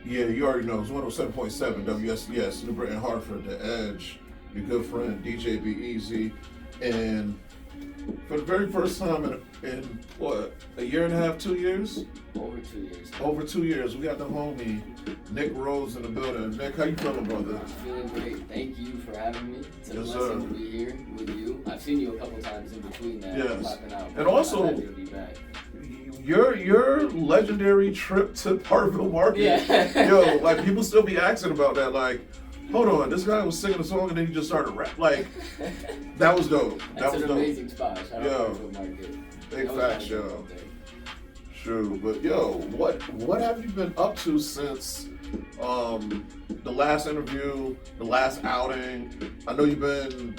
Yeah, you already know. It's 107.7 WFCS, New Britain, Hartford, The Edge, your good friend DJ Be Easy. And for the very first time in what, a year and a half, 2 years? Over 2 years. Over 2 years, we got the homie Nick Rose in the building. Nick, how you feeling, brother? I'm feeling great. Thank you for having me. It's a Yes, blessing sir. to be here with you. I've seen you a couple times in between that. Yes. Popping out. And also, I'm happy to be back. Your legendary trip to Parkville Market. Yeah. Yo, like people still be asking about that. Like, hold on, this guy was singing a song and then he just started rap. Like, that was dope. That That's was an dope. amazing spot. Shout Yo. out to the market. Big That was facts, nice yo. up there. True, but yo, what have you been up to since the last interview, the last outing? I know you've been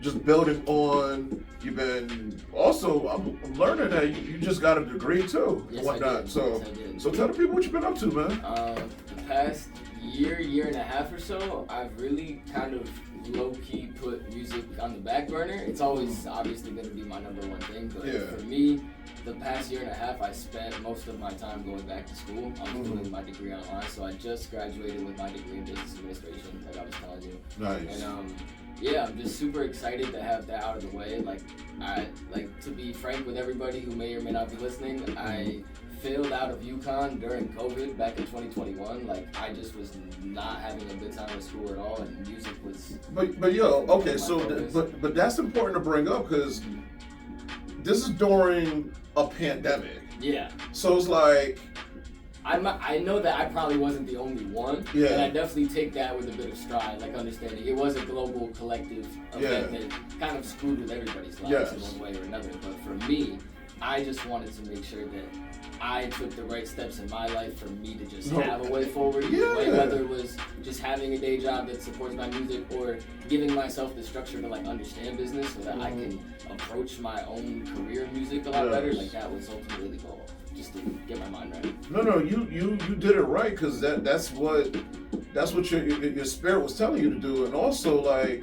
just building on. You've been also. I'm learning that you just got a degree too, Yes, and whatnot. I did. So, Yes, I did. so tell the people what you've been up to, man. The past year and a half or so, I've really kind of low-key put music on the back burner. It's always obviously going to be my number one thing, but Yeah. for me, the past year and a half, I spent most of my time going back to school. I was doing my degree online, so I just graduated with my degree in business administration, like I was telling you. Nice. And yeah, I'm just super excited to have that out of the way. Like, to be frank with everybody who may or may not be listening, I failed out of UConn during COVID back in 2021. Like, I just was not having a good time with school at all, and music was. But yo, okay, my so focus. but that's important to bring up because this is during a pandemic. Yeah. So it's like, I know that I probably wasn't the only one, Yeah. and I definitely take that with a bit of stride, like understanding it was a global collective event that kind of screwed with everybody's lives in Yes. one way or another. But for me, I just wanted to make sure that I took the right steps in my life for me to just have a way forward. Yeah. Whether it was just having a day job that supports my music or giving myself the structure to like understand business so that I can approach my own career in music a lot better. Like that was ultimately the goal, just to get my mind right. No, you did it right because that's what your spirit was telling you to do, and also like,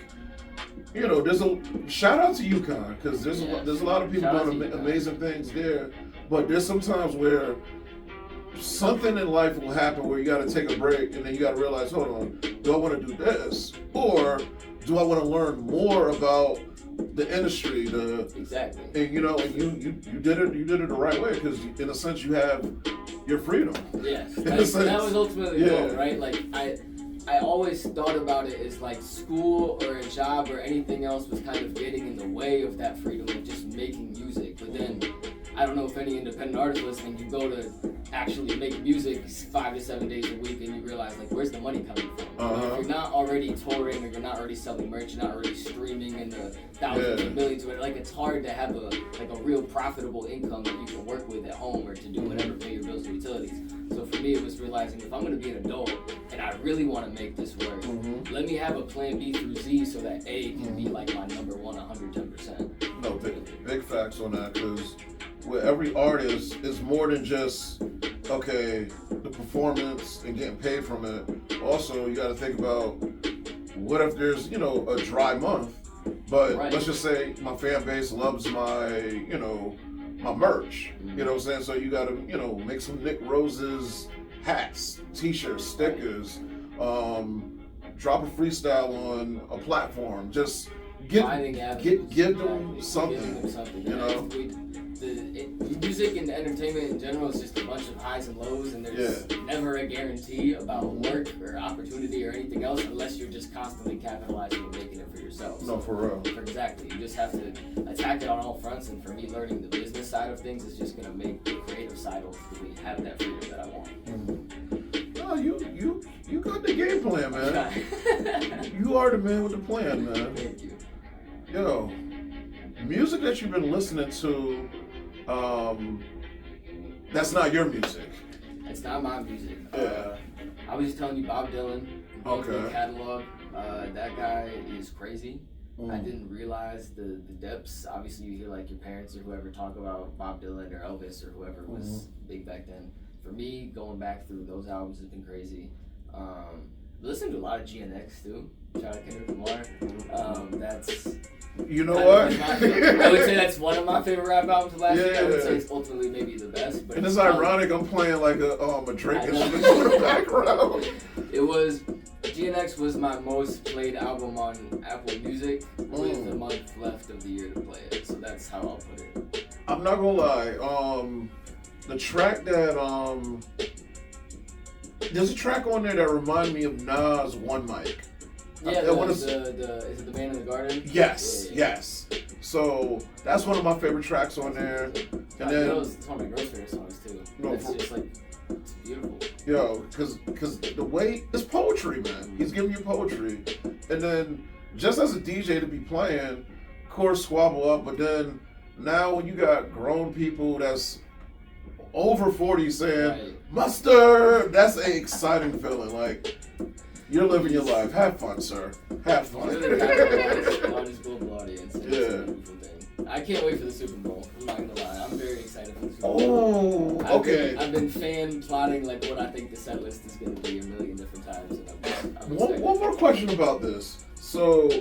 you know, there's a shout out to UConn because there's a lot of people Shout out doing to UConn. amazing things there, but there's some times where something in life will happen where you got to take a break and then you got to realize, hold on, do I want to do this or do I want to learn more about the industry? Exactly. And you know, and you did it the right way because in a sense you have your freedom. Yes, In a that sense. was ultimately the Yeah. goal, right? Like I always thought about it as like school or a job or anything else was kind of getting in the way of that freedom of just making music. But then I don't know if any independent artist listening, you go to actually make music 5 to 7 days a week and you realize like where's the money coming from? If you're not already touring or you're not already selling merch, you're not already streaming in the thousands and millions of it, like it's hard to have a real profitable income that you can work with at home or to do whatever, pay your bills and utilities. So for me it was realizing if I'm gonna be an adult and I really wanna make this work, let me have a plan B through Z so that A can be like my number one 110%. No, big facts on that because with every artist is more than just okay the performance and getting paid from it. Also, you got to think about what if there's a dry month, but let's just say my fan base loves my my merch. You know what I'm saying? So you got to make some Nick Rose's hats, t-shirts, stickers. Drop a freestyle on a platform. Just give them something. You know. Music and entertainment in general is just a bunch of highs and lows, and there's never a guarantee about work or opportunity or anything else unless you're just constantly capitalizing and making it for yourself. No, for real. Exactly. You just have to attack it on all fronts, and for me, learning the business side of things is just going to make the creative side ultimately have that freedom that I want. No, you got the game plan, man. You are the man with the plan, man. Thank you. Yo, music that you've been listening to, that's not your music. It's not my music. Yeah. I was just telling you Bob Dylan. Okay. Catalog. That guy is crazy. I didn't realize the depths. Obviously, you hear like your parents or whoever talk about Bob Dylan or Elvis or whoever was big back then. For me, going back through those albums has been crazy. Listening to a lot of GNX too. Shout out Kendrick Lamar. You know what? I would say that's one of my favorite rap albums of last year. I would say it's ultimately maybe the best. But and it's ironic I'm playing like a Drake instrument in the background. It was GNX was my most played album on Apple Music with a month left of the year to play it. So that's how I'll put it. I'm not gonna lie. The track that there's a track on there that reminded me of Nas One Mic. Yeah, is it The Man in the Garden? Yes, yeah. yes. So that's one of my favorite tracks on there. And then it's one of my girls' favorite songs too. No, it's just like it's beautiful. Yo, cause the way it's poetry, man. He's giving you poetry, and then just as a DJ to be playing, of course, squabble up. But then now when you got grown people that's over 40 saying mustard, that's an exciting feeling. Like. You're living your life. Have fun, sir. Have fun. Really got a largest global audience. It's Yeah. a beautiful thing. I can't wait for the Super Bowl. I'm not gonna lie. I'm very excited for the Super Bowl. Oh, okay. I've been fan plotting like what I think the set list is gonna be a million different times. And I'm One more question about this. So,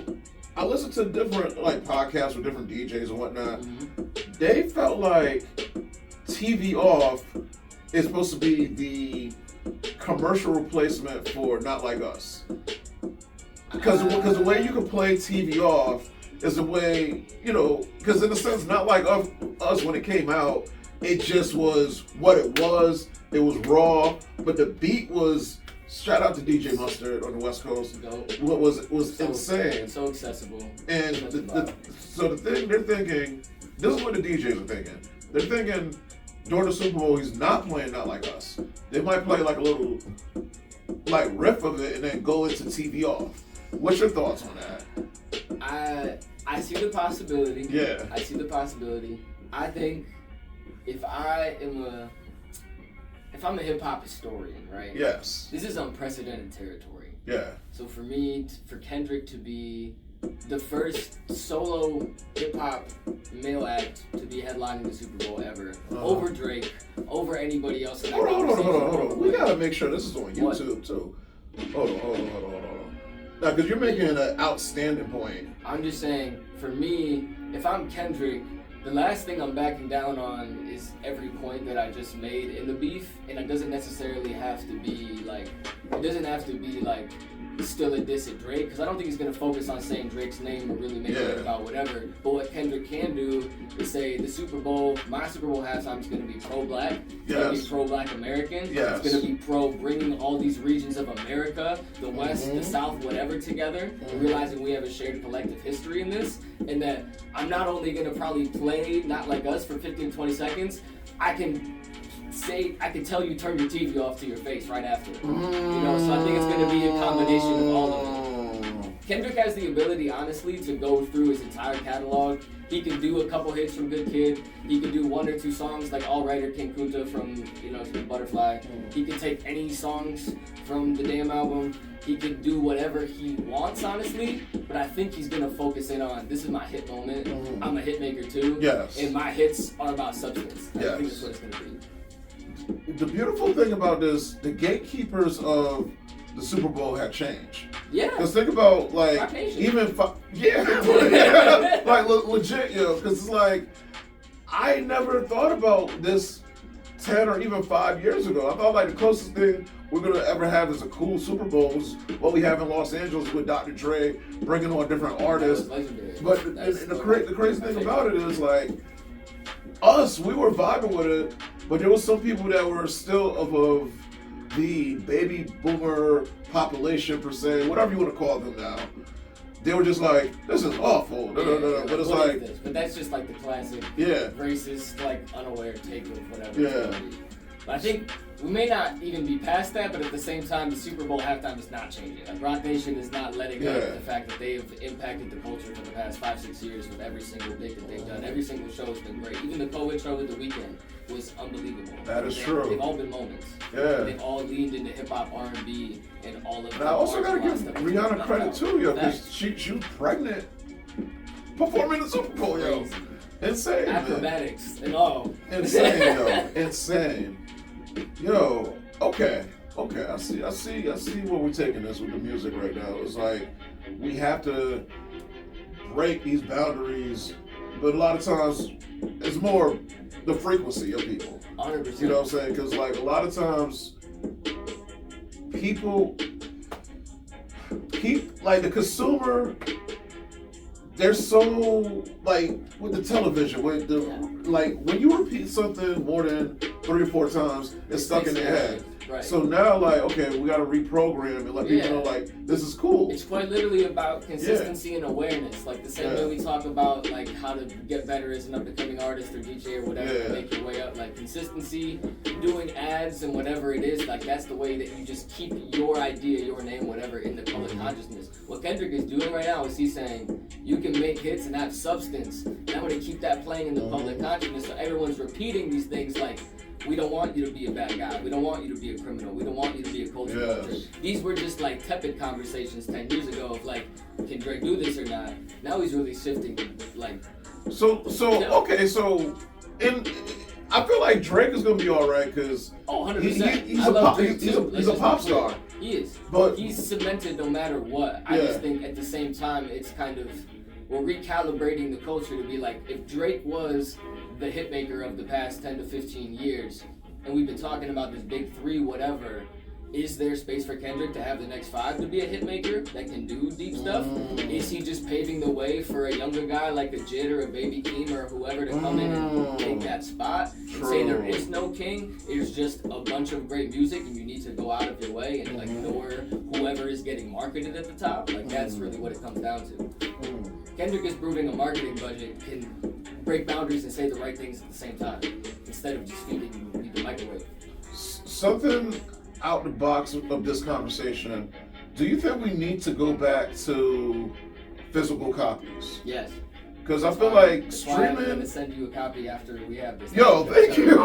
I listen to different like podcasts with different DJs and whatnot. Mm-hmm. They felt like TV off is supposed to be the commercial replacement for Not Like Us, because the way you can play TV off is the way, you know, because in a sense Not Like Us when it came out, it just was what it was. It was raw, but the beat was, shout out to DJ Mustard on the West Coast, what was so insane, so accessible. and so the thing they're thinking, this is what the DJs are thinking. They're thinking during the Super Bowl, he's not playing Not Like Us. They might play like a little like riff of it and then go into TV off. What's your thoughts on that? I see the possibility. Yeah. I see the possibility. I think if I'm a hip hop historian, right? Yes. This is unprecedented territory. Yeah. So for me, for Kendrick to be the first solo hip hop male act to be headlining the Super Bowl ever, over Drake, over anybody else. Hold on. We gotta make sure this is on YouTube too. Hold on. Now, because you're making an outstanding point. I'm just saying, for me, if I'm Kendrick, the last thing I'm backing down on is every point that I just made in the beef, and it doesn't necessarily have to be like, still a diss at Drake, because I don't think he's going to focus on saying Drake's name or really make it about whatever. But what Kendrick can do is say the Super Bowl, my Super Bowl halftime is going to be pro-black, it's going to be pro-black American, it's going to be pro bringing all these regions of America, the West, the South, whatever together, and realizing we have a shared collective history in this, and that I'm not only going to probably play Not Like Us for 15, 20 seconds, I can tell you turn your TV off to your face right after. You know, so I think it's going to be a combination of all of them. Kendrick has the ability, honestly, to go through his entire catalog. He can do a couple hits from Good Kid. He can do one or two songs like All Right or King Kunta from, Butterfly. He can take any songs from the damn album. He can do whatever he wants, honestly. But I think he's gonna focus in on, this is my hit moment. I'm a hit maker too. Yes. And my hits are about substance. Yes. I think that's what it's gonna be. The beautiful thing about this, the gatekeepers of the Super Bowl have changed. Yeah. Because think about, like, even, like, legit, because it's like, I never thought about this 10 or even 5 years ago. I thought, like, the closest thing we're going to ever have is a cool Super Bowl is what we have in Los Angeles with Dr. Dre bringing on different artists. But the crazy thing about it is, like, us, we were vibing with it, but there was some people that were still of the baby boomer population per se, whatever you want to call them now. They were just like, this is awful. But it's like, but that's just like the classic racist, like unaware take of whatever. Yeah. But I think we may not even be past that, but at the same time, the Super Bowl halftime is not changing. Like, Rock Nation is not letting up the fact that they've impacted the culture for the past 5-6 years with every single bit that they've done. Every single show has been great. Even the COVID show with The Weeknd was unbelievable. That is true. They've all been moments. Yeah. They've all leaned into hip hop, R&B, and all of that. And I also gotta give Rihanna credit too, yo, because she was pregnant performing the Super Bowl, yo. Insane. Acrobatics and all. Insane, yo. Insane. Yo, okay. I see where we're taking this with the music right now. It's like we have to break these boundaries, but a lot of times it's more the frequency of people. 100%. You know what I'm saying? Because like a lot of times people, like the consumer, they're so like with the television, with the like when you repeat something more than 3 or 4 times, it's stuck in their head. Right. So now, like, okay, we got to reprogram and let people know, like, this is cool. It's quite literally about consistency and awareness. Like the same way we talk about like how to get better as an up-and-coming artist or DJ or whatever, to make your way up. Like consistency, doing ads and whatever it is, like that's the way that you just keep your idea, your name, whatever, in the public consciousness. What Kendrick is doing right now is he's saying you can make hits and have substance, and I'm going to keep that playing in the public consciousness. So everyone's repeating these things like, we don't want you to be a bad guy. We don't want you to be a criminal. We don't want you to be a culture vulture. These were just like tepid conversations 10 years ago of like, can Drake do this or not? Now he's really shifting, like. Okay, so I feel like Drake is gonna be all right because 100%. He's a pop star. He is, but he's cemented no matter what. I just think at the same time it's kind of, we're recalibrating the culture to be like, if Drake was the hitmaker of the past 10 to 15 years, and we've been talking about this big 3 whatever, is there space for Kendrick to have the next 5 to be a hitmaker that can do deep stuff? Is he just paving the way for a younger guy like a Jid or a Baby Keem or whoever to come in and take that spot and say there is no king, it's just a bunch of great music and you need to go out of your way and like ignore whoever is getting marketed at the top? Like that's really what it comes down to. Kendrick is proving a marketing budget can break boundaries and say the right things at the same time instead of just feeding you the microwave. Something out the box of this conversation, do you think we need to go back to physical copies? Yes. Because I feel like streaming. I'm going to send you a copy after we have this. Yo, thank you.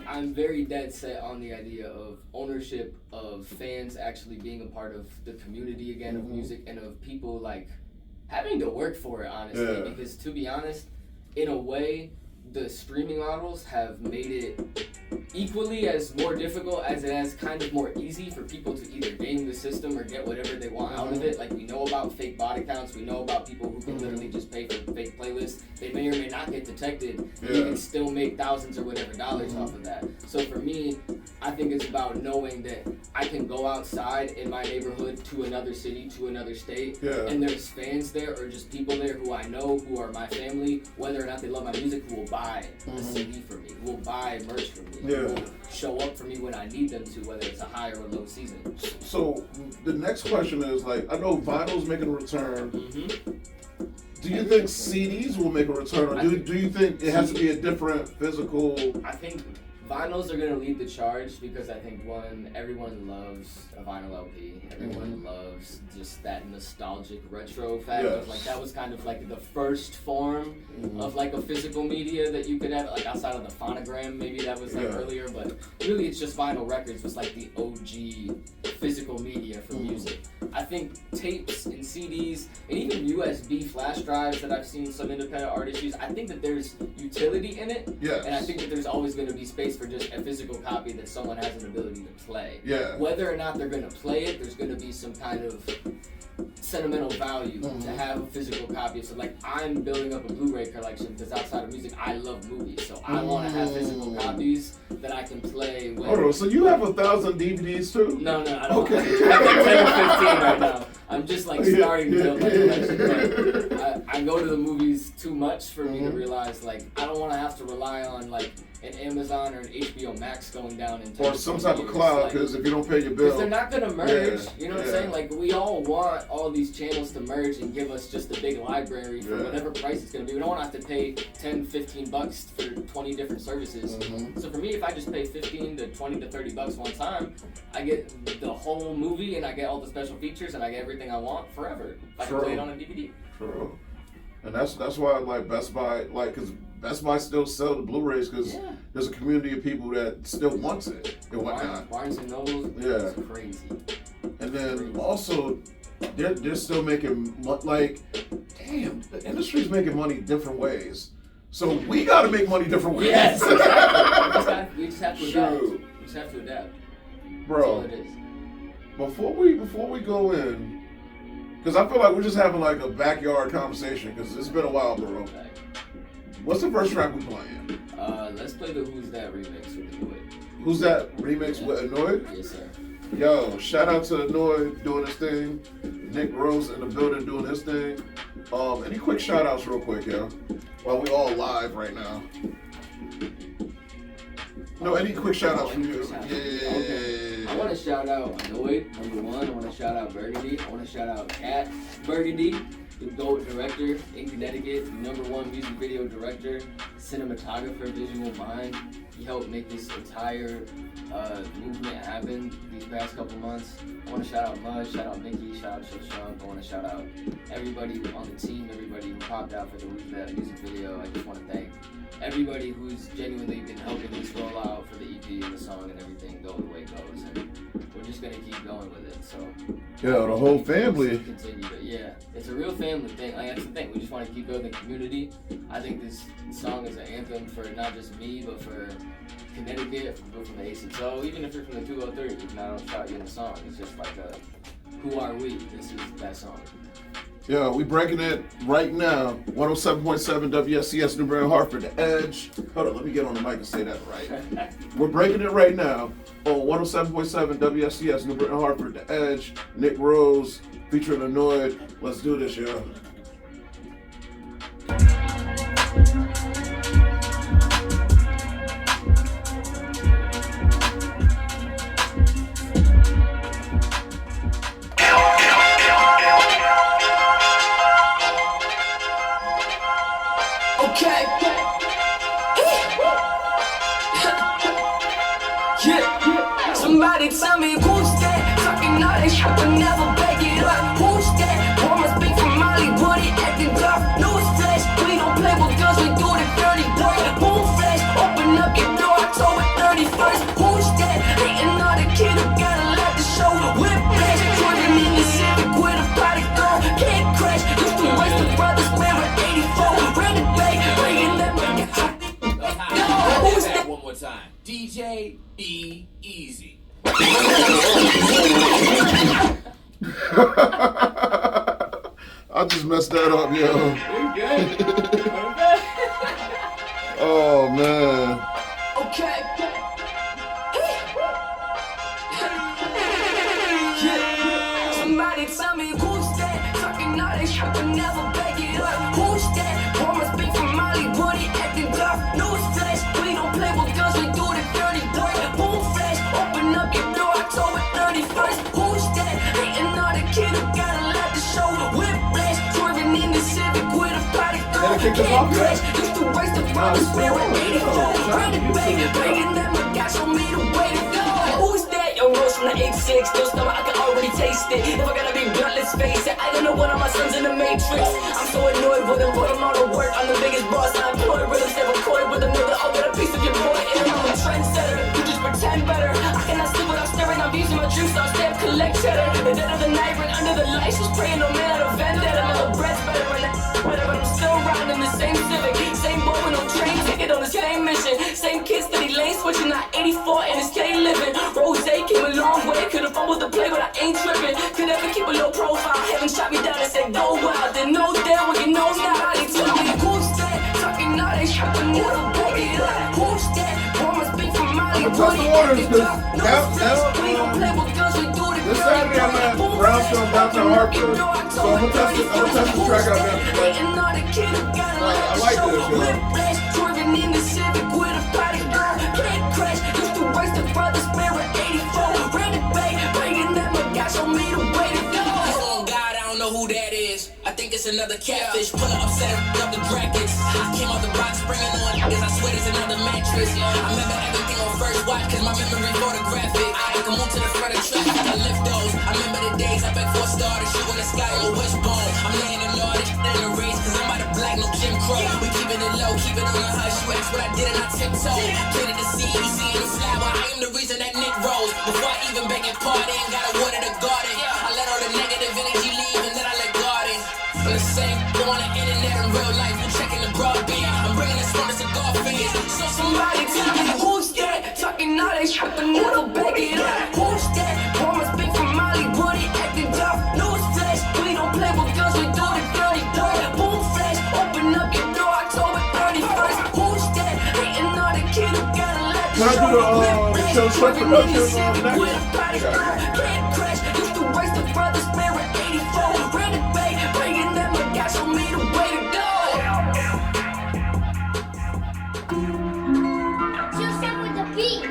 I'm very dead set on the idea of ownership, of fans actually being a part of the community again of music, and of people like having to work for it, honestly. Because to be honest, in a way, the streaming models have made it equally as more difficult as it has kind of more easy for people to either game the system or get whatever they want out of it. Like we know about fake bot accounts, we know about people who can literally just pay for fake playlists. They may or may not get detected, and you can still make thousands or whatever dollars off of that. So for me, I think it's about knowing that I can go outside in my neighborhood to another city, to another state, and there's fans there or just people there who I know, who are my family, whether or not they love my music, who will buy a CD for me, who will buy merch for me, who will show up for me when I need them to, whether it's a high or a low season. So the next question is like, I know vinyl's making a return. Do you think CDs will make a return, or do you think it has to be a different physical? I think vinyls are going to lead the charge because I think, one, everyone loves a vinyl LP. Everyone loves just that nostalgic retro fact of like, that was kind of like the first form of like a physical media that you could have, like outside of the phonogram, maybe that was like earlier, but really it's just vinyl records was like the OG physical media for music. I think tapes and CDs and even USB flash drives that I've seen some independent artists use, I think that there's utility in it, and I think that there's always going to be space for just a physical copy that someone has an ability to play. Whether or not they're going to play it, there's going to be some kind of sentimental value to have a physical copy. So like, I'm building up a Blu-ray collection because outside of music, I love movies. So I want to have physical copies that I can play with. Hold on, so you have 1,000 DVDs too? No, I don't. I have like 10 or 15 right now. I'm just like starting to build my collection. But I go to the movies too much for me to realize like, I don't want to have to rely on like an Amazon or an HBO Max going down in 10 or some type of cloud, because if you don't pay your bill, they're not gonna merge. You know what I'm saying? Like, we all want all these channels to merge and give us just a big library for whatever price it's gonna be. We don't want to have to pay $10-15 for 20 different services. So for me, if I just pay $15 to $20 to $30 one time, I get the whole movie and I get all the special features and I get everything I want forever. If I can play it on a DVD. True. And that's why like Best Buy, like, because Best Buy still sell the Blu-rays because there's a community of people that still wants it and whatnot. Barnes and Noble, it's crazy. And then also, they're still making like, damn, the industry's making money different ways. So we got to make money different ways. Yes, exactly. We just have to adapt. We just have to adapt. Bro, that's all it is. Before we go in, Because I feel like we're just having like a backyard conversation because it's been a while, bro. What's the first track we playing? Let's play the Who's That remix with Annoyed. Who's That remix with Annoyed? Yes, sir. Yo, shout out to Annoyed doing his thing. Nick Rose in the building doing his thing. Any quick shout outs real quick, yo? While we all live right now. No, any quick shout outs from you? Yeah. Okay. I want to shout out Annoyed, number one. I want to shout out Burgundy. I want to shout out Cat Burgundy, the GOAT director in Connecticut, the #1 music video director, cinematographer, visual mind. He helped make this entire movement happen these past couple months. I want to shout out Mud, shout out Mickey, shout out Shunk. I want to shout out everybody on the team, everybody who popped out for the Who's That music video. I just want to thank everybody who's genuinely been helping this roll out for the EP and the song and everything go the way it goes. And we're just going to keep going with it. So yeah, the whole family. Continue to, yeah, it's a real family thing. Like, that's the thing. We just want to keep building community. I think this song is an anthem for not just me, but for Connecticut, for people from the ACTO, even if you're from the 203, even I don't shout you in the song. It's just like who are we? This is that song. Yeah, we breaking it right now. 107.7 WFCS New Bern Hartford, The Edge. Hold on, let me get on the mic and say that right. We're breaking it right now on 107.7 WFCS New Bern Hartford, The Edge. Nick Rose featuring Annoyed. Let's do this, yo. Okay. Yeah. Somebody tell me who's that? Talking all that shit but never back it up. Who's that? Woman speak from Hollywood, it acting tough. News flash, we don't play with guns, we do the dirty work. Boom flash, open up your door, October 31st. Who's that? Hating all the kid who got a lot to show. Whiplash, driving in the Civic with a body go. Can't crash, used to race the brothers, wearing 84. Ran it back, bringing that money. Who's that? One more time. DJ E Easy. I just messed that up, yo. We're good. Oh, man. Okay. Yeah. Somebody tell me who's that? Talking all that shit but never back it up. Who's that? Woman speak from Hollywood, it acting tough. News flash, we don't play with guns, we do the dirty work. Boom flash, open up your door, October 31st. Who's that? Hating all the kid who got a lot to show. Whiplash, driving in the Civic with a body go. Can't crash, used to race the brothers, wearing 84. Ran it back, bringing that my God, show me the way to go. Who's that? Young Rose from the 86, still stomach, I can already taste it. If I gotta be blunt, let's face it, I don't know one of my sons in the Matrix. I'm so annoyed with them, put them all to work. I'm the biggest boss, I employ rhythms, never recorded with another. I'll get a piece of your boy, and I'm a trendsetter. You just pretend better. I cannot sleep without staring, I'm using my juice, I'll stay up, collect cheddar. The dead of the night, right under the lights, just praying no man out of vendetta. Now the bread's better, and that's better, but I'm still riding in the same Civic. Same boy with no train ticket on the same mission. Same kids that he lane switching, not 84 and his K living. Rose came a long way, could've fumbled the play, but I ain't tripping. Could never keep a low profile, heaven shot me down and said go wild. Didn't know there what you know now, they tell me who's that? Talking all that shit but never back it up. Who's that? Woman speak from Hollywood, it acting tough. No flash, we don't play with guns, we do the This dirty Saturday I'm at Brownstone Downtown Hartford, so I'm gonna test the track out there. I like this, yo. Whiplash, driving in the Civic with a body go. Can't crash, used to race the brothers, wearing 84. Ran it back, bringing that my God, show me the way to go. Oh God, I don't know who that is. I think it's another catfish. Pull up, set up the brackets. I came out the box, bringing on niggas. I swear it's another mattress. I remember everything on first watch, cause my memory photographic. I can move to the front of traffic, I lift those. I remember the days I begged for a star to shoot in the sky on a wishbone. I'm laying in law, this in the race, cause I'm out of black, no Jim Crow. We keeping it low, keep it on the hush. You ask what I did and I tiptoe. Planted the seed, you see in the flower. I am the reason that Nick rose. Before I even beg and party, ain't got a water the garden. I let all the negative energy leave and then I let garden. I'm the same, go on the internet in real life, you checking the broadband. I'm bringing this from the cigar fans. So Somebody tell me who's that? Talking all that shit but never back it up. Who's that? Woman speak from Hollywood, it acting tough. News flash, we don't Can I do the show short production next? Can't crash, used to race the brothers, mirror 84. Ran the bay, bringing them a guy, show me the way to go. Just up with the beat.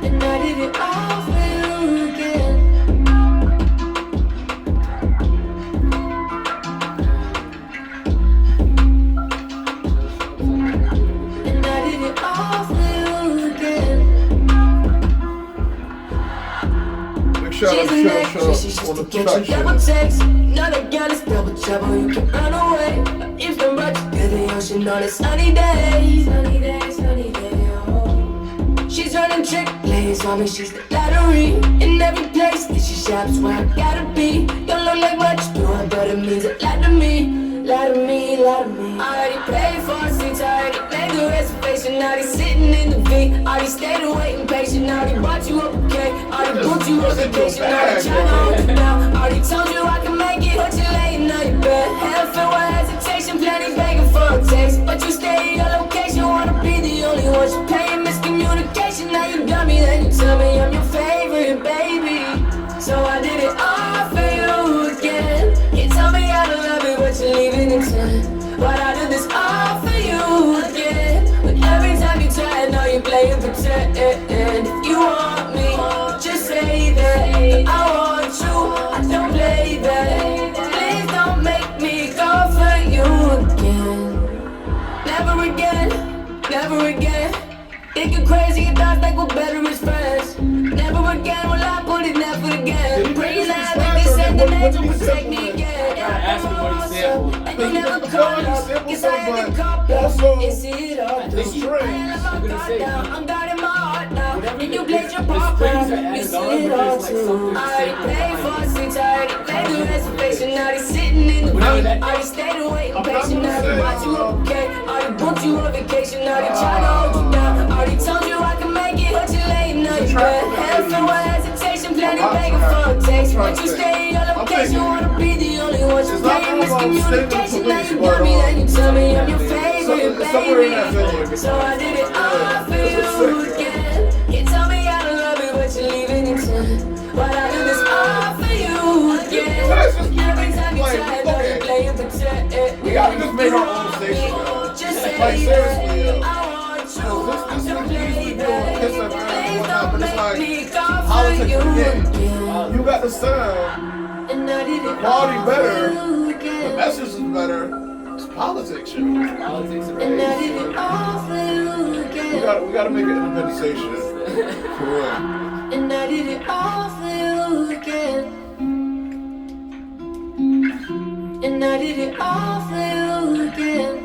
And I did it all for you again. And I did it all for you again. Big shout out She's to an Show actress, she's Short just on to the catch you double production. text. Another gal is double trouble, you can run away. If the much to the ocean on a sunny day. Sunny day, sunny day, oh. She's running trick plays on me, she's the lottery. In every place that she shops where I gotta be. Don't look like what you doing, but it means a lot to me. Lot to me, lot to me. I already paid for a seat, I already made the reservation. Already sitting in the V, already stayed waiting patient. Already bought you up a cake, already booked you a vacation. Already trying to hold you down, already told you I can make it. But you're laying on your bed, hell filled with hesitation. Plenty begging for a taste, but you stay at your location. Wanna be the only one, you paying miscommunication. Now you got me, then you tell me I'm your favorite, baby. So I did it all for you again. You tell me I don't love it, but you're leaving in 10. But I do this all for you again. But every time you try, I know you play and pretend. If you want me, just say that. I want you, I don't play that. Please don't make me go for you again. Never again, never again. Thinking crazy and thoughts like we're better as friends. Never again will I put it never again. Pray loud like they said the angel protect me again. ask him what he sampled. And you never call us, guess I had to call back. Is it all I think he- true? I'm guarding my heart now. Whatever And you the- played your the part strings now. are You added see on, it but all there's like too. something I already distinct paid behind for it. a seat, I already made the reservation. Already sitting in the Whatever rain. that- Already stayed waiting I'm not patient. gonna Already say, bought you okay. Already booked you a vacation. Already tried to hold you down. Already told you I can make it, but you're laying on your bed. Hell filled with hesitation. Plenty begging for a taste. But you stay at your location. Wanna be the only one. You paying miscommunication. Now you got me, then you tell me I'm your favorite, Somewhere in that baby. video. So I did it all for you again. You tell me I don't love it, but you're leaving in 10. But I do this all for you again. Every time you try, I know you play and pretend. We gotta just make our own station, man. Just say Like, seriously, that. yo. I want you. This Don't nigga play usually that. doing Kiss FM and Please whatnot, don't but it's make like me go for politics you again. again. You got the sound, And I did it quality all better, for you the again. message is better. It's politics, shit. Politics and And I race. did it all for you again. We gotta make an independent station. For real. And I did it all for you again. And I did it all for you again.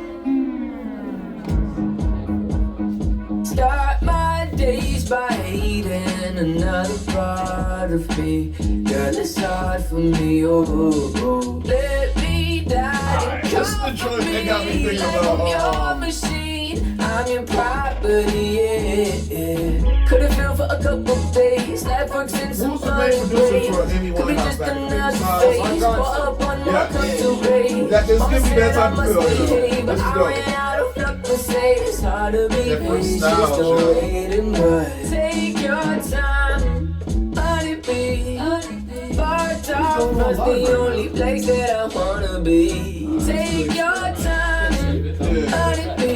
Start my days by hating another part of me. Girl, it's hard for me, oh, oh, oh. Let me die and This is the come for joint that me got me thinking like about, I'm your machine. I'm your property, yeah. Could've fell for a couple days. Life works in some Who's the funny main producer ways. for Amy Could be Winehouse just back in the day? another Besides phase. Michael Pour Johnson? up on my Yeah. cup to raise. That just Mama give me said that type I of must feel, you know. behave, but This is I dope. ran out of luck to say it's hard to be Different patient. styles, Just yo. waiting, but take your time. Let it be. Bar top was the only place that I wanna be. Take your time. Let it be.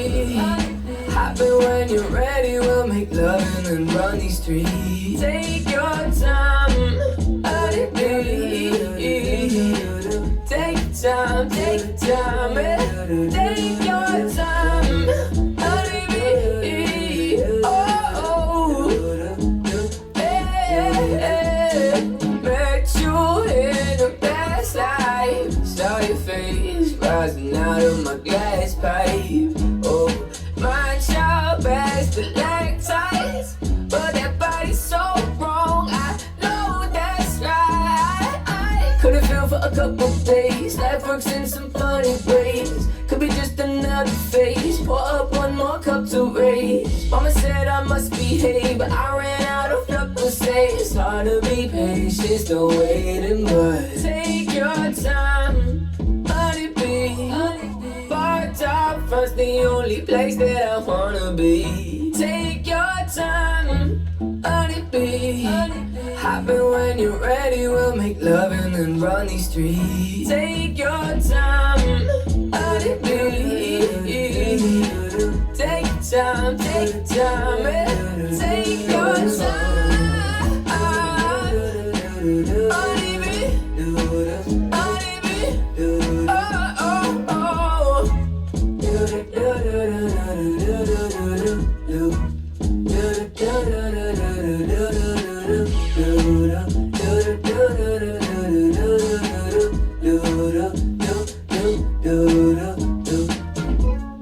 Hop in when you're ready. We'll make love and then run these streets. Take your time. Let it be. Take time. Take time. Take your time. Let it be. Oh. Met you in a past life. Saw your face rising out of my glass pipe. Oh, my child bags the lactites, but that body's so wrong. I know that's right. I could've fell for a couple days. Life works in some funny ways. Could be just another phase. Pour up one more cup to raise. Mama said I must behave, but I ran out of luck to say it's hard to be patient, still waiting, but take your time. Let it be. Bar top Heart's the only place that I wanna be. Take your time, honeybee. Hop in when you're ready, we'll make love and then run these streets. Take your time, honeybee. Take your time, take your time, take your time. Honeybee, honeybee, oh, oh, oh.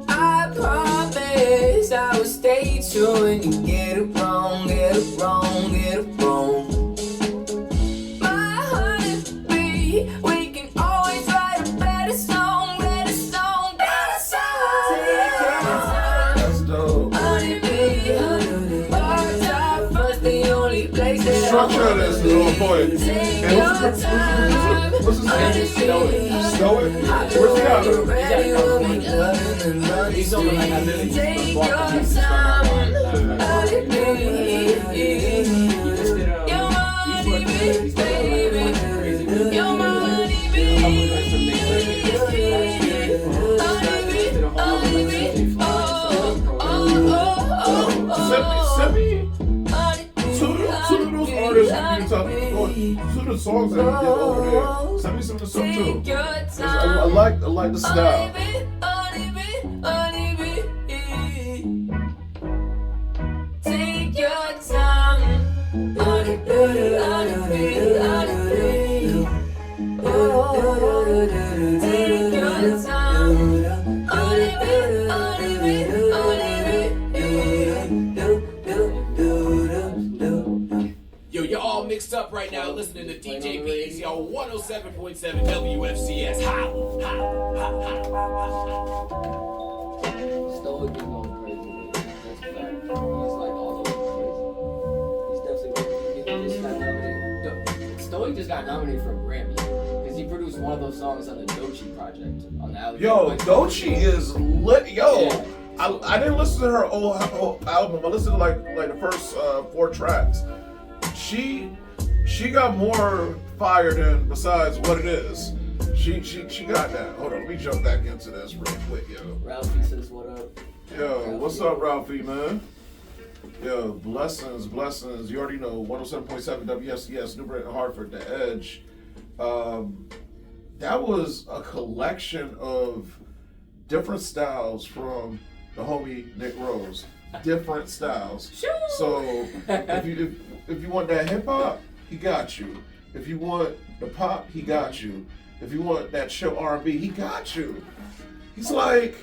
I promise I will stay true when you get it wrong, get it wrong, get it wrong. My honeybee, we can always write a better song, better song, better song. Take your time, That's dope. honeybee. Birds are first, the only place that I Structure of this is on point. Take And your time, what's his name? honeybee. Stoic? Where's he out of? Ready, we'll make love and then run these streets. Take your time, honeybee. You're my honeybee, baby. You're my honeybee. Honeybee, honeybee. Oh, oh, oh, oh, Send me honeybee. two of those artists you talk about. Two of the songs that he did over there. Send me some of the stuff too. Take your 'Cause time. I like the style. Honeybee, honeybee, honeybee. Take your time. Honeybee, honeybee, honeybee. Take your time. Honeybee, honeybee, honeybee. Yo, you're all mixed up right now listening to DJ Beats, yo, 107.7 WFCS. Ha! Stoic is going crazy. That's a fact. He's like all over the place. He's definitely. He just got nominated. Stoic just got nominated for a Grammy because he produced one of those songs on the Doechii project on the album. Yo, Doechii is lit. Yo, Yeah. I didn't listen to her whole album. I listened to like the first 4 tracks. She got more fire than besides what it is. She got that. Hold on, let me jump back into this real quick, yo. Ralphie says, "What up?" Yo, what's up, Ralphie, man? Yo, blessings. You already know 107.7 WFCS, New Britain, Hartford, The Edge. That was a collection of different styles from the homie Nick Rose. Different styles. So if you want that hip hop, he got you. If you want the pop, he got you. If you want that chill R&B, he got you. He's like,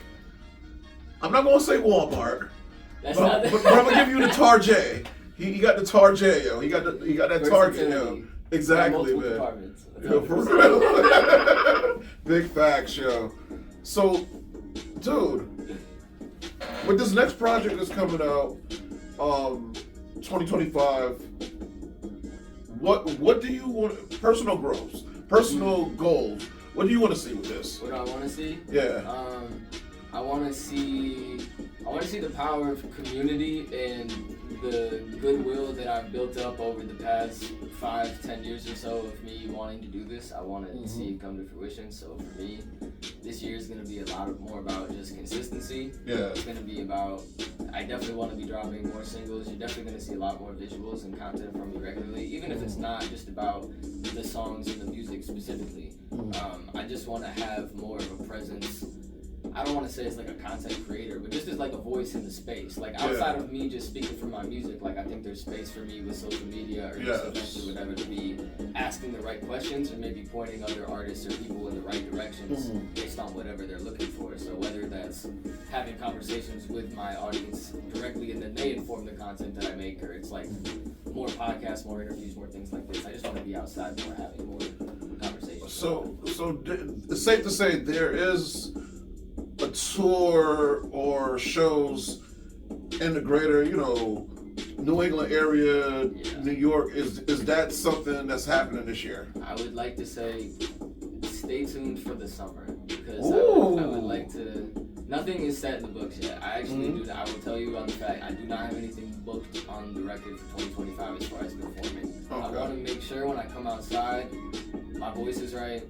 I'm not gonna say Walmart, That's but, not but I'm gonna give you the Tarjay. He got the Tarjay, yo. He got that Target, yo. Exactly, man. Departments. Yo, for real. Big facts, yo. So, dude, with this next project that's coming out, 2025, what do you want? Personal growth, personal goals. What do you want to see with this? What do I want to see? Yeah. I want to see the power of community and the goodwill that I've built up over the past 5-10 years or so of me wanting to do this. I want to see it come to fruition. So for me, this year is going to be a lot more about just consistency. Yeah. It's going to be about, I definitely want to be dropping more singles. You're definitely going to see a lot more visuals and content from me regularly, even if it's not just about the songs and the music specifically. I just want to have more of a presence. I don't want to say it's like a content creator, but just as like a voice in the space. Like outside of me just speaking for my music, like I think there's space for me with social media or just events or whatever to be asking the right questions or maybe pointing other artists or people in the right directions based on whatever they're looking for. So whether that's having conversations with my audience directly and then they inform the content that I make, or it's like more podcasts, more interviews, more things like this. I just want to be outside more, having more conversations. So it's safe to say there is a tour or shows in the greater, New England area, New York. Is that something that's happening this year? I would like to say stay tuned for the summer because I Ooh. would like to, Nothing is set in the books yet. I actually do. I will tell you on the fact I do not have anything booked on the record for 2025 as far as performing. I want to make sure when I come outside, my voice is right.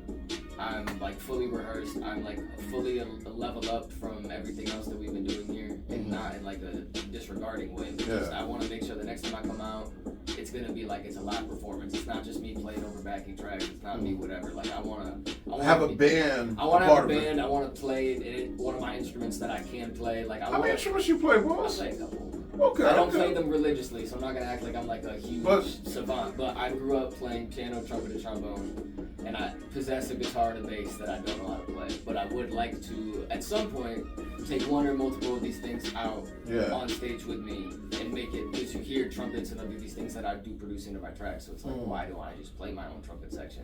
I'm like fully rehearsed. I'm like fully leveled up from everything else that we've been doing here, and not in like a disregarding way. Because I want to make sure the next time I come out, it's gonna be like it's a live performance. It's not just me playing over backing tracks. It's not me whatever. Like I wanna have a band. I wanna have a band. I wanna play one of my instruments that I can play. Like how many instruments you play, boss? I play a couple. Okay. I don't play them religiously, so I'm not gonna act like I'm like a huge savant. But I grew up playing piano, trumpet, and trombone, and I possess a guitar and a bass that I don't know how to play. But I would like to, at some point, take one or multiple of these things out on stage with me and make it. Because you hear trumpets and other these things that I do produce into my tracks. So it's like, why don't I just play my own trumpet section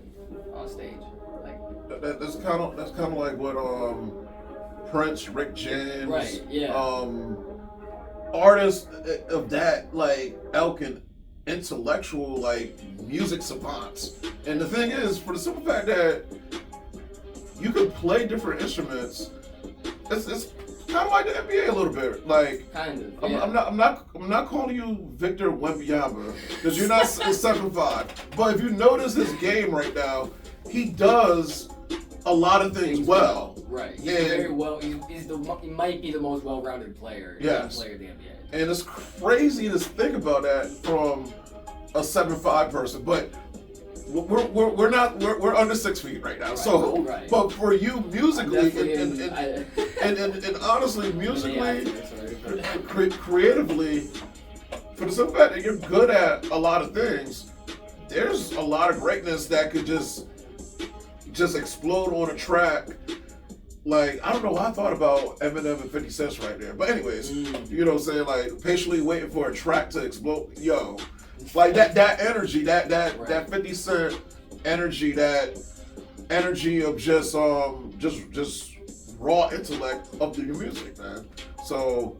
on stage? Like that's kind of like what Prince, Rick James, right? Yeah. Artists of that like ilk and intellectual like music savants. And the thing is, for the simple fact that you can play different instruments, it's kind of like the NBA a little bit. Like kind of. Yeah. I'm not calling you Victor Wembanyama because you're not 7'5". But if you notice his game right now, he does a lot of things well. Right. He's very well. He might be the most well-rounded player. Yes. Player in the NBA. And it's crazy to think about that from a 7'5" person, but we're under 6 feet right now. Right. So, but for you musically and honestly musically, creatively, for the simple fact that you're good at a lot of things, there's a lot of greatness that could just explode on a track. Like, I don't know why I thought about Eminem and 50 Cent right there. But anyways, you know what I'm saying? Like, patiently waiting for a track to explode. Yo. Like, that energy, that 50 Cent energy, that energy of just raw intellect of your music, man. So,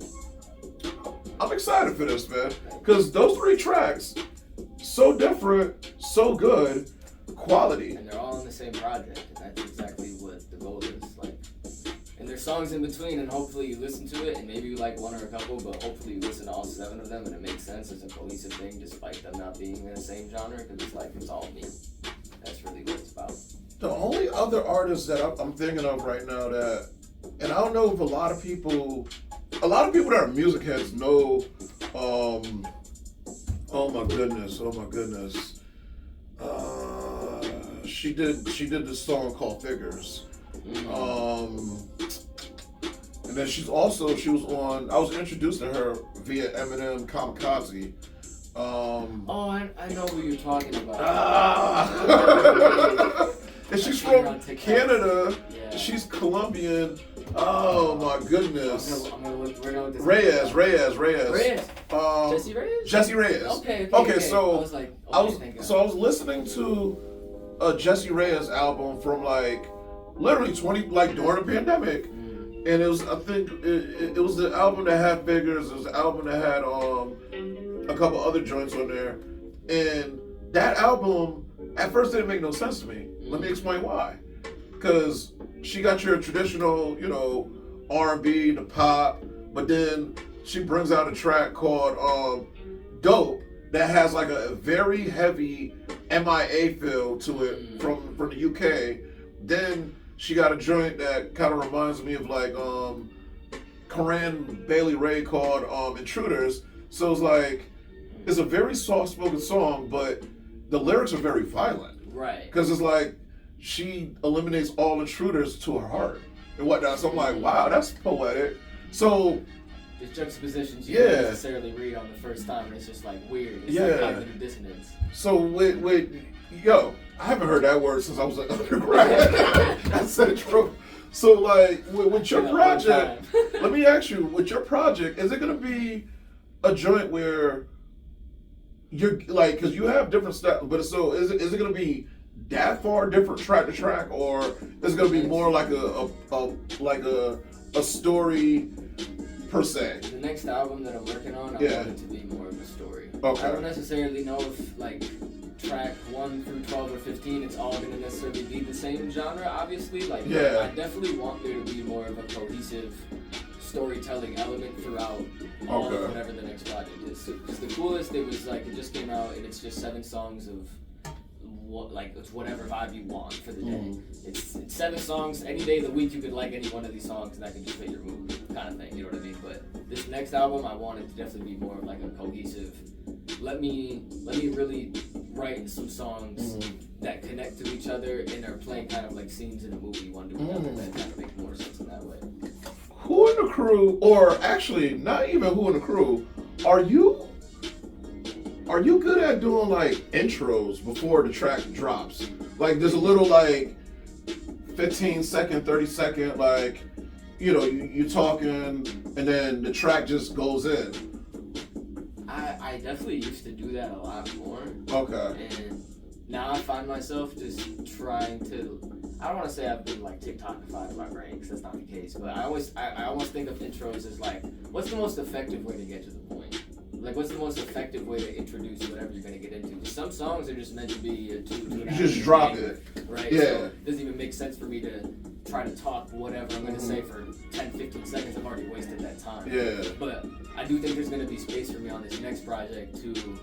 I'm excited for this, man. Because those 3 tracks, so different, so good, quality. And they're all on the same project. And that's exactly what the goal is. Like, and there's songs in between, and hopefully you listen to it, and maybe you like one or a couple, but hopefully you listen to all 7 of them, and it makes sense as a cohesive thing, despite them not being in the same genre, because it's like, it's all me. That's really what it's about. The only other artist that I'm thinking of right now that, and I don't know if a lot of people that are music heads know, oh my goodness. She did this song called Figures. And then I was introduced to her via Eminem Kamikaze. I know who you're talking about. And she's from Canada. Yeah. She's Colombian. Oh my goodness. I'm gonna look right now. Reyes. Jesse Reyes? Jesse Reyes. Okay. So I was listening to a Jesse Reyes album from like literally during the pandemic. And it was, I think, it was the album that had Figures. It was the album that had a couple other joints on there. And that album, at first, didn't make no sense to me. Let me explain why. Because she got your traditional, R&B, the pop, but then she brings out a track called Dope that has like a very heavy MIA feel to it from the UK. Then she got a joint that kind of reminds me of like Corinne Bailey Rae called Intruders. So it's like, it's a very soft-spoken song, but the lyrics are very violent. Right. Because it's like, she eliminates all intruders to her heart and whatnot. So I'm like, wow, that's poetic. So the juxtapositions you don't necessarily read on the first time, and it's just like weird. It's like cognitive dissonance. So with I haven't heard that word since I was an undergrad. That's true. So like with your project, let me ask you, with your project, is it gonna be a joint where you're like, because you have different styles, but so is it gonna be that far different track to track, or is it gonna be more like a story per se? The next album that I'm working on, I want it to be more of a story. Okay. I don't necessarily know if track 1 through 12 or 15, it's all gonna necessarily be the same genre. Obviously, like Yeah. I definitely want there to be more of a cohesive storytelling element throughout all Okay. of whatever the next project is. Because the coolest, it was like it just came out and it's just 7 songs of it's whatever vibe you want for the day. It's 7 songs. Any day of the week you could like any one of these songs and that could just fit your mood kind of thing. You know what I mean? But this next album, I want it to definitely be more of like a cohesive. Let me really write some songs that connect to each other and are playing kind of like scenes in a movie one to another. That kind of make more sense in that way. Who in the crew, or actually not even who in the crew, are you good at doing like intros before the track drops? Like there's a little like 15-second, 30-second, like, you know, you talking and then the track just goes in. I definitely used to do that a lot more. Okay. And now I find myself just trying to, I don't want to say I've been like TikTokified in my brain because that's not the case, but I almost think of intros as like, what's the most effective way to get to the point? Like, what's the most effective way to introduce whatever you're going to get into? Some songs are just meant to be a 2 and a You half just drop minute it. thing, right? Yeah. So it doesn't even make sense for me to try to talk whatever I'm going to say for 10, 15 seconds. I've already wasted that time. Yeah. But I do think there's going to be space for me on this next project to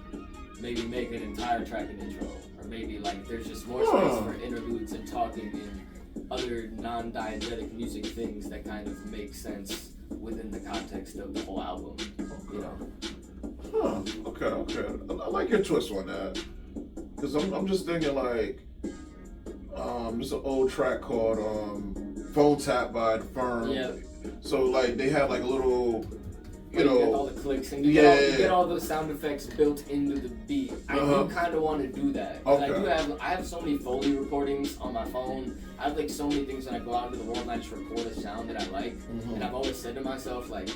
maybe make an entire track an intro. Or maybe, like, there's just more space for interludes and talking and other non-diegetic music things that kind of make sense within the context of the whole album, you know? Huh. Okay. I like your twist on that. Because I'm just thinking like, there's an old track called Phone Tap by The Firm. Yeah. So like they had like a little, you Get know, all the clicks and you get all those sound effects built into the beat. I do kind of want to do that. 'Cause I have so many Foley recordings on my phone. I have like so many things when I go out into the world and I just record a sound that I like. And I've always said to myself, like,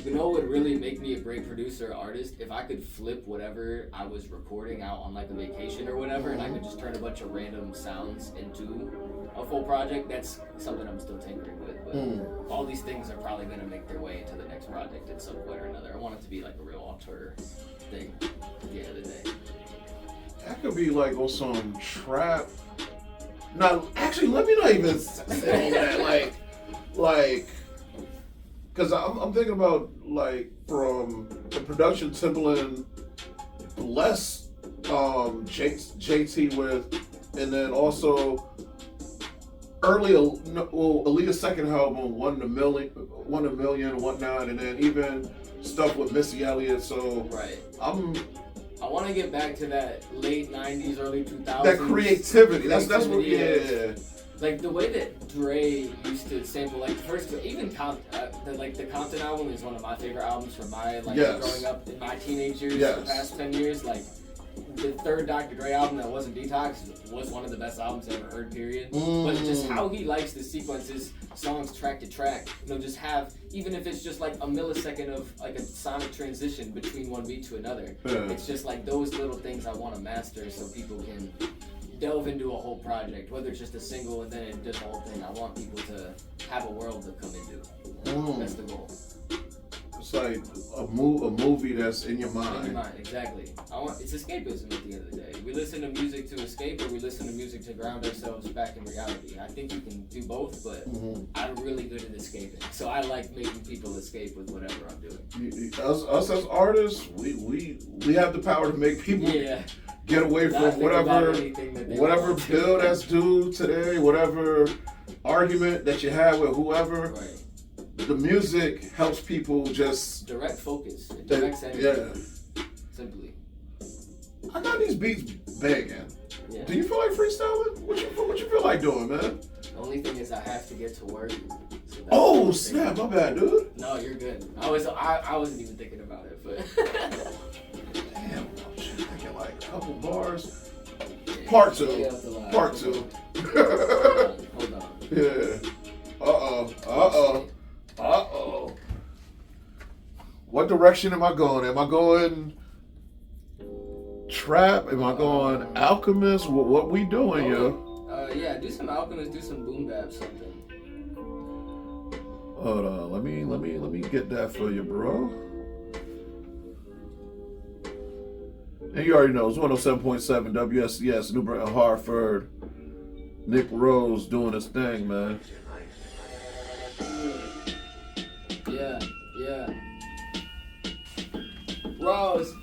you know what would really make me a great producer or artist? If I could flip whatever I was recording out on like a vacation or whatever, and I could just turn a bunch of random sounds into a full project. That's something I'm still tinkering with. But all these things are probably going to make their way into the next project at some point or another. I want it to be like a real auteur thing at the end of the day. that could be like on some trap. Now, actually, let me not even say that. Like, because I'm thinking about like from the production Timbaland bless JT with, and then also early Aaliyah's second album won a million, whatnot, and then even stuff with Missy Elliott. So Right. I want to get back to that late 90s, early 2000s. that creativity. That's what. Yeah. Like the way that Dre used to sample, like the first, even the Compton album is one of my favorite albums from my growing up in my teenage years, the past 10 years. Like the third Dr. Dre album that wasn't Detox was one of the best albums I ever heard, period. But just how he likes to sequence his songs track to track, you know, just have, even if it's just like a millisecond of like a sonic transition between one beat to another. It's just like those little things I want to master so people can delve into a whole project, whether it's just a single and then it does the whole thing. I want people to have a world to come into. That's the goal. It's like a movie that's in your mind. In your mind, exactly. It's escapism at the end of the day. We listen to music to escape, or we listen to music to ground ourselves back in reality. I think you can do both, but I'm really good at escaping. So I like making people escape with whatever I'm doing. Us as artists, we have the power to make people get away from whatever bill that's due today, whatever argument that you have with whoever. Right. The music helps people just direct focus. It directs energy. Yeah. Simply. I got these beats banging. Yeah. Do you feel like freestyling? What you feel like doing, man? The only thing is I have to get to work. So oh snap! My bad, dude. No, you're good. I wasn't even thinking about it, but. Damn, I'm just thinking like a couple bars. Part two. Hold on. Yeah. Uh-oh. What direction am I going? Am I going trap? Am I going Alchemist? What we doing, yo? Yeah, do some Alchemist, do some boom bap something. Hold on, let me get that for you, bro. And you already know it's 107.7 WFCS, New Britain, Hartford. Nick Rose doing his thing, man. Yeah. Rose.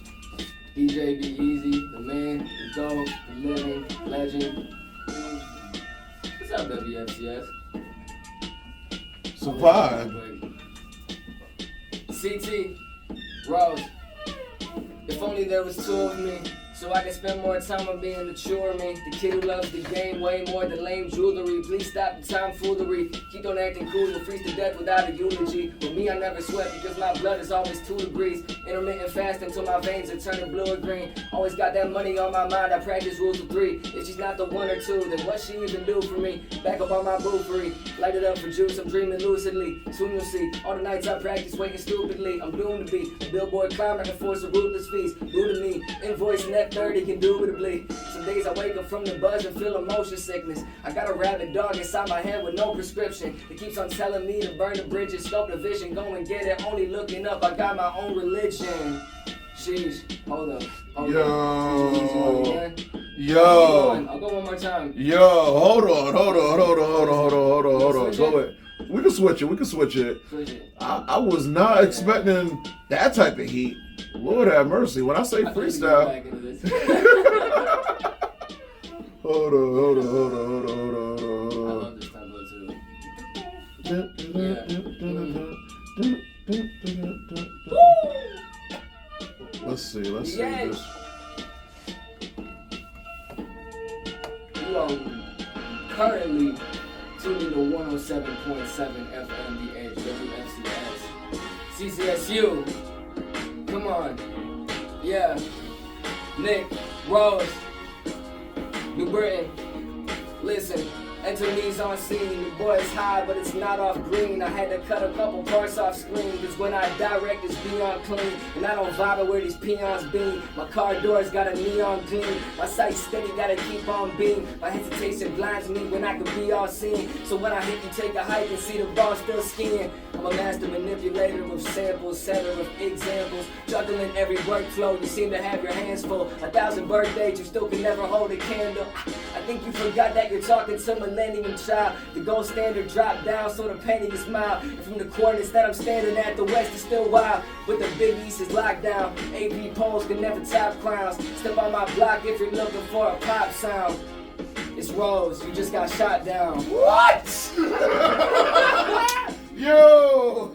DJ Be Easy, the man, the GOAT, the living legend. What's up, WFCS? Survive. CT, Rose. If only there was two of me, so I could spend more time on being mature me. The kid who loves the game way more than lame jewelry. Please stop the tomfoolery. Keep on acting cool, you'll freeze to death without a eulogy. With me, I never sweat because my blood is always 2 degrees. Intermittent fasting till my veins are turning blue or green. Always got that money on my mind, I practice rules of 3. If she's not the 1 or 2, then what she even do for me? Back up on my boofery, light it up for juice, I'm dreaming lucidly. Soon you'll see, all the nights I practice waiting stupidly. I'm doomed to be a billboard climber and force a ruthless feast. Due to me, invoice net 30, indubitably. Some days I wake up from the buzz and feel emotion sickness. I got a rabid dog inside my head with no prescription. It keeps on telling me to burn the bridges, scope the vision, go and get it. Only looking up, I got my own religion. Sheesh, hold up. Yo. I'll go one more time. Yo, hold on. Go ahead. We can switch it. Switch it. I was not expecting that type of heat. Lord have mercy. When I say freestyle. Hold on. I love this tempo too. Let's see this. You are currently tuned into 107.7 FM the Edge, WFCS. CCSU. Come on. Yeah. Nick, Rose, New Britain. Listen. Enter knees on scene, the boy is high, but it's not off green. I had to cut a couple parts off screen, cause when I direct it's beyond clean. And I don't vibe where these peons be. My car doors got a neon gleam. My sight steady, gotta keep on beam. My hesitation blinds me when I could be all seen. So when I hit you, take a hike and see the ball still skiing. I'm a master manipulator of samples, setter of examples. Juggling every workflow, you seem to have your hands full. 1,000 birthdays, you still can never hold a candle. I think you forgot that you're talking to millennium child. The gold standard dropped down, so the penny is mild. And from the coordinates that I'm standing at, the west is still wild. But the big east is locked down. AP poles can never top crowns. Step on my block if you're looking for a pop sound. It's Rose, you just got shot down. What? Yo!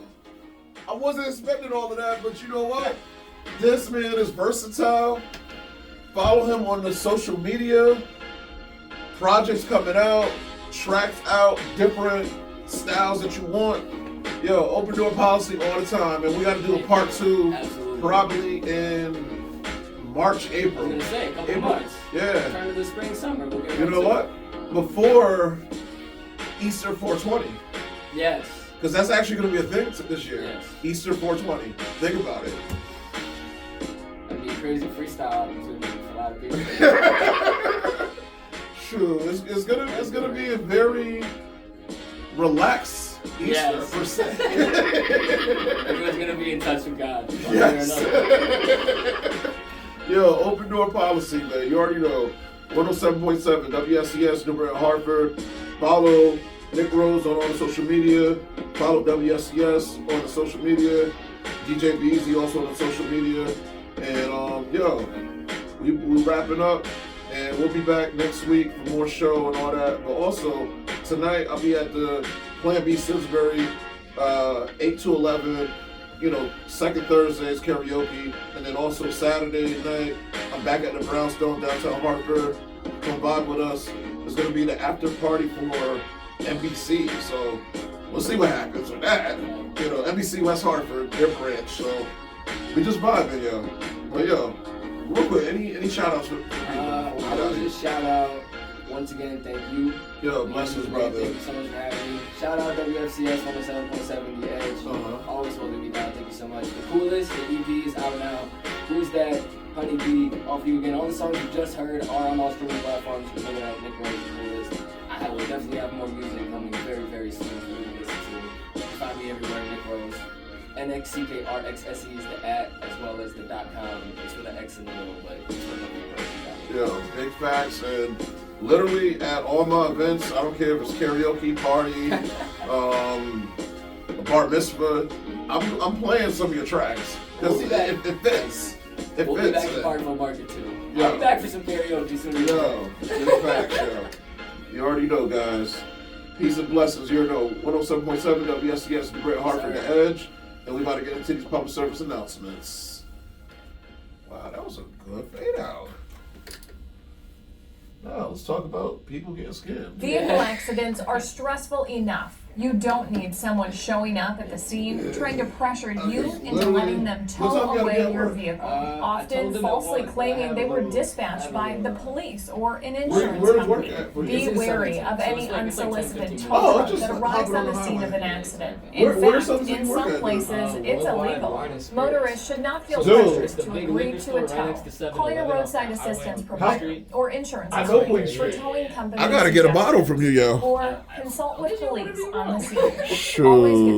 I wasn't expecting all of that, but you know what? This man is versatile. Follow him on the social media. Projects coming out, tracks out, different styles that you want. Yo, open door policy all the time, and we got to do a part 2 probably in March, April. I was gonna say, a couple months. Yeah. Turn to the spring, summer. We'll get you know what? Before Easter 420. Yes. Because that's actually going to be a thing this year. Yes. Easter 420. Think about it. That'd be a crazy freestyle opportunity for a lot of people. True. It's gonna be a very relaxed Easter per se. Everyone's gonna be in touch with God. Yes. Yo, open door policy, man. You already know. 107.7 WFCS, New Britain, Hartford. Follow Nick Rose on all the social media. Follow WFCS on the social media. DJ Beezy also on the social media. And yo, we wrapping up. And we'll be back next week for more show and all that. But also, tonight I'll be at the Plan B Simsbury, 8 to 11, second Thursdays karaoke. And then also Saturday night, I'm back at the Brownstone downtown Hartford. Come vibe with us. It's going to be the after party for NBC. So we'll see what happens with that. NBC West Hartford, their branch. So we just vibing, yo. But yo, real quick, any shout outs for people? I will just shout out, once again, thank you. Yo, blessings, brother. Thank you so much for having me. Shout out WFCS 107.7 The Edge. Always holding me down. Thank you so much. The coolest, the EP is out now. Who's That? Honeybee, off you again. All the songs you just heard are on all streaming platforms. You can look it up. Nick Rose, the coolest. I will definitely have more music coming very, very soon for you to listen to. You can find me everywhere, Nick Rose. NXCKRXSE is the @ as well as the .com. It's with an X in the middle, but it's what Yo, big facts, and literally at all my events, I don't care if it's karaoke party, a bar mitzvah, I'm playing some of your tracks because We'll be back. it fits. It We'll fits. be back to Barnwell Market too. Yeah. I'll be back for some karaoke soon. Yo, big facts, yo. You already know, guys. Peace and blessings. You know 107.7 WFCS, the Great Hartford, the Edge, and we about to get into these public service announcements. Wow, that was a good fade out. Now let's talk about people getting scammed. Vehicle accidents are stressful enough. You don't need someone showing up at the scene trying to pressure you into literally, letting them what tow time you gotta be away at your work? vehicle, I told often them at falsely once. I claiming have they a were little- dispatched I have by a the little- police or an Where's insurance work company. at for you? Be This is wary 17. of So any it's like 10, unsolicited 15 tow minutes. truck just that arrives hopping on the around scene the of an highway. accident. Where- In where's fact, something in work some at, places, it's Worldwide illegal. Wine and Spirits. Motorists should not feel Dude. pressured It's the to big agree liquor to store a right tow. next to 7-Eleven Call your on roadside Highway assistance on provider Street. or insurance I know company Queen for Street. towing companies. I gotta get a bottle from you, yo. Or consult with police on the scene. Shoot. Always get